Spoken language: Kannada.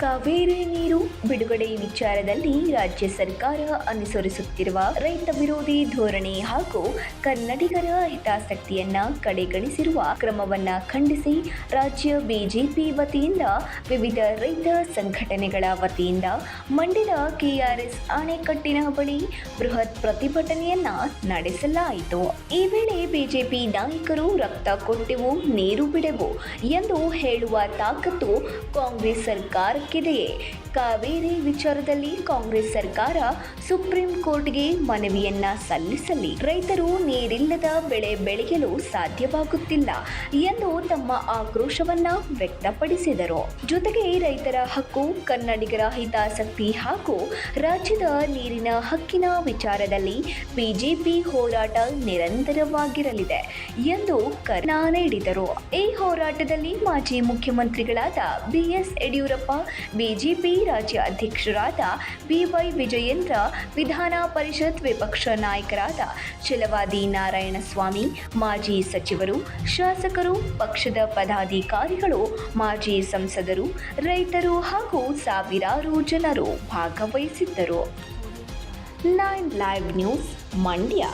ಕಾವೇರಿ ನೀರು ಬಿಡುಗಡೆ ವಿಚಾರದಲ್ಲಿ ರಾಜ್ಯ ಸರ್ಕಾರ ಅನುಸರಿಸುತ್ತಿರುವ ರೈತ ವಿರೋಧಿ ಧೋರಣೆ ಹಾಗೂ ಕನ್ನಡಿಗರ ಹಿತಾಸಕ್ತಿಯನ್ನ ಕಡೆಗಣಿಸಿರುವ ಕ್ರಮವನ್ನ ಖಂಡಿಸಿ ರಾಜ್ಯ ಬಿಜೆಪಿ ವತಿಯಿಂದ ವಿವಿಧ ರೈತ ಸಂಘಟನೆಗಳ ವತಿಯಿಂದ ಮಂಡ್ಯದ ಕೆಆರ್ಎಸ್ ಅಣೆಕಟ್ಟಿನ ಬಳಿ ಬೃಹತ್ ಪ್ರತಿಭಟನೆಯನ್ನ ನಡೆಸಲಾಯಿತು. ಈ ವೇಳೆ ಬಿಜೆಪಿ ನಾಯಕರು ರಕ್ತ ಕೊಟ್ಟೆವು ನೀರು ಬಿಡೆವು ಎಂದು ಹೇಳುವ ತಾಕತ್ತು ಕಾಂಗ್ರೆಸ್ ಸರ್ಕಾರಕ್ಕಿದೆಯೇ? ಕಾವೇರಿ ವಿಚಾರದಲ್ಲಿ ಕಾಂಗ್ರೆಸ್ ಸರ್ಕಾರ ಸುಪ್ರೀಂ ಕೋರ್ಟ್ಗೆ ಮನವಿಯನ್ನ ಸಲ್ಲಿಸಲಿ. ರೈತರು ನೀರಿಲ್ಲದ ಬೆಳೆ ಬೆಳೆಯಲು ಸಾಧ್ಯವಾಗುತ್ತಿಲ್ಲ ಎಂದು ತಮ್ಮ ಆಕ್ರೋಶವನ್ನ ವ್ಯಕ್ತಪಡಿಸಿದರು. ಜೊತೆಗೆ ರೈತರ ಹಕ್ಕು, ಕನ್ನಡಿಗರ ಹಿತಾಸಕ್ತಿ ಹಾಗೂ ರಾಜ್ಯದ ನೀರಿನ ಹಕ್ಕಿನ ವಿಚಾರದಲ್ಲಿ ಬಿಜೆಪಿ ಹೋರಾಟ ನಿರಂತರವಾಗಿರಲಿದೆ ಎಂದು ಕರೆ ನೀಡಿದರು. ಈ ಹೋರಾಟದಲ್ಲಿ ಮಾಜಿ ಮುಖ್ಯಮಂತ್ರಿಗಳಾದ ಬಿಎಸ್ ಯಡಿಯೂರಪ್ಪ, ಬಿಜೆಪಿ ರಾಜ್ಯ ಅಧ್ಯಕ್ಷರಾದ ಬಿವೈ ವಿಜಯೇಂದ್ರ, ವಿಧಾನ ಪರಿಷತ್ ವಿಪಕ್ಷ ನಾಯಕರಾದ ಛಲವಾದಿ ನಾರಾಯಣಸ್ವಾಮಿ, ಮಾಜಿ ಸಚಿವರು, ಶಾಸಕರು, ಪಕ್ಷದ ಪದಾಧಿಕಾರಿಗಳು, ಮಾಜಿ ಸಂಸದರು, ರೈತರು ಹಾಗೂ ಸಾವಿರಾರು ಜನರು ಭಾಗವಹಿಸಿದ್ದರು. 9 ಲೈವ್ ನ್ಯೂಸ್ ಮಂಡ್ಯ.